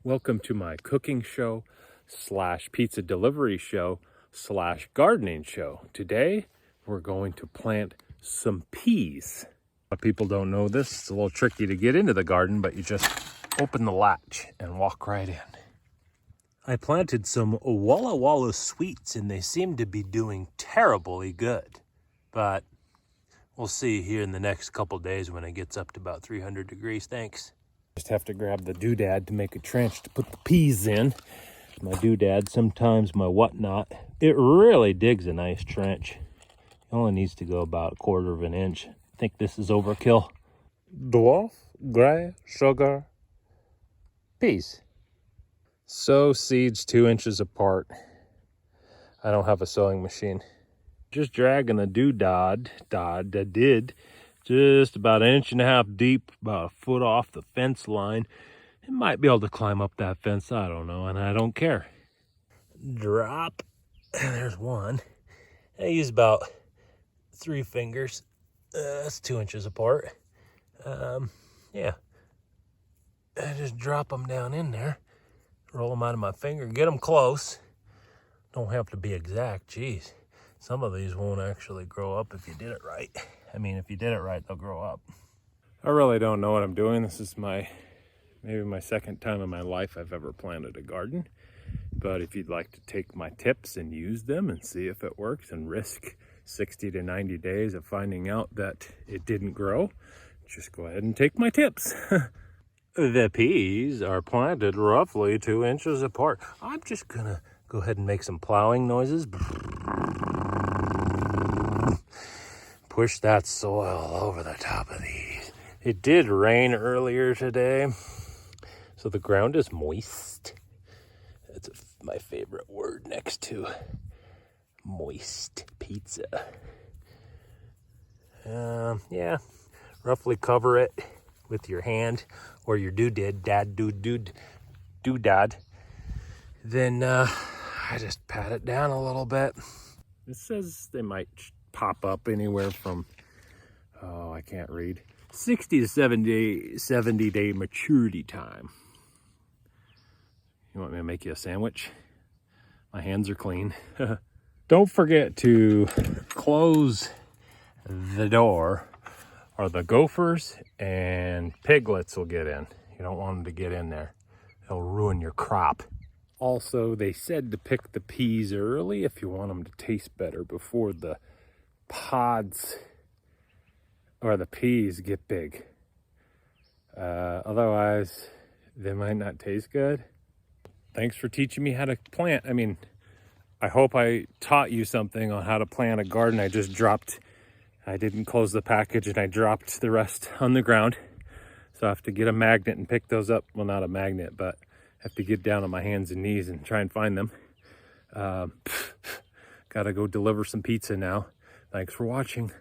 Welcome to my cooking show / pizza delivery show / gardening show. Today, we're going to plant some peas. A lot of people don't know this. It's a little tricky to get into the garden, but you just open the latch and walk right in. I planted some Walla Walla sweets and they seem to be doing terribly good. But we'll see here in the next couple days when it gets up to about 300 degrees. Thanks. Just have to grab the doodad to make a trench to put the peas in. My doodad, sometimes my whatnot. It really digs a nice trench. It only needs to go about 1/4 of an inch. I think this is overkill. Dwarf, gray, sugar, peas. Sow seeds 2 inches apart. I don't have a sewing machine. Just dragging a doodad, just about 1.5 inches deep, about 1 foot off the fence line. It might be able to climb up that fence, I don't know, and I don't care. Drop, there's one. I use about 3 fingers. That's 2 inches apart. Yeah. I just drop them down in there, roll them out of my finger, get them close. Don't have to be exact, geez. Some of these won't actually grow up if you did it right. I mean, if you did it right, they'll grow up. I really don't know what I'm doing. This is maybe my second time in my life I've ever planted a garden. But if you'd like to take my tips and use them and see if it works and risk 60 to 90 days of finding out that it didn't grow, just go ahead and take my tips. The peas are planted roughly 2 inches apart. I'm just gonna go ahead and make some plowing noises. Push that soil over the top of these. It did rain earlier today, so the ground is moist. That's my favorite word next to moist pizza. Yeah, roughly cover it with your hand or your doodad. Then I just pat it down a little bit. It says they might pop up anywhere from, I can't read, 60 to 70 day maturity time. You want me to make you a sandwich? My hands are clean. Don't forget to close the door or the gophers and piglets will get in. You don't want them to get in there. They'll ruin your crop. Also, they said to pick the peas early if you want them to taste better before the pods or the peas get big. Otherwise, they might not taste good. Thanks for teaching me how to plant. I mean, I hope I taught you something on how to plant a garden. I didn't close the package and I dropped the rest on the ground. So I have to get a magnet and pick those up. Well, not a magnet, but I have to get down on my hands and knees and try and find them. Gotta go deliver some pizza now. Thanks for watching.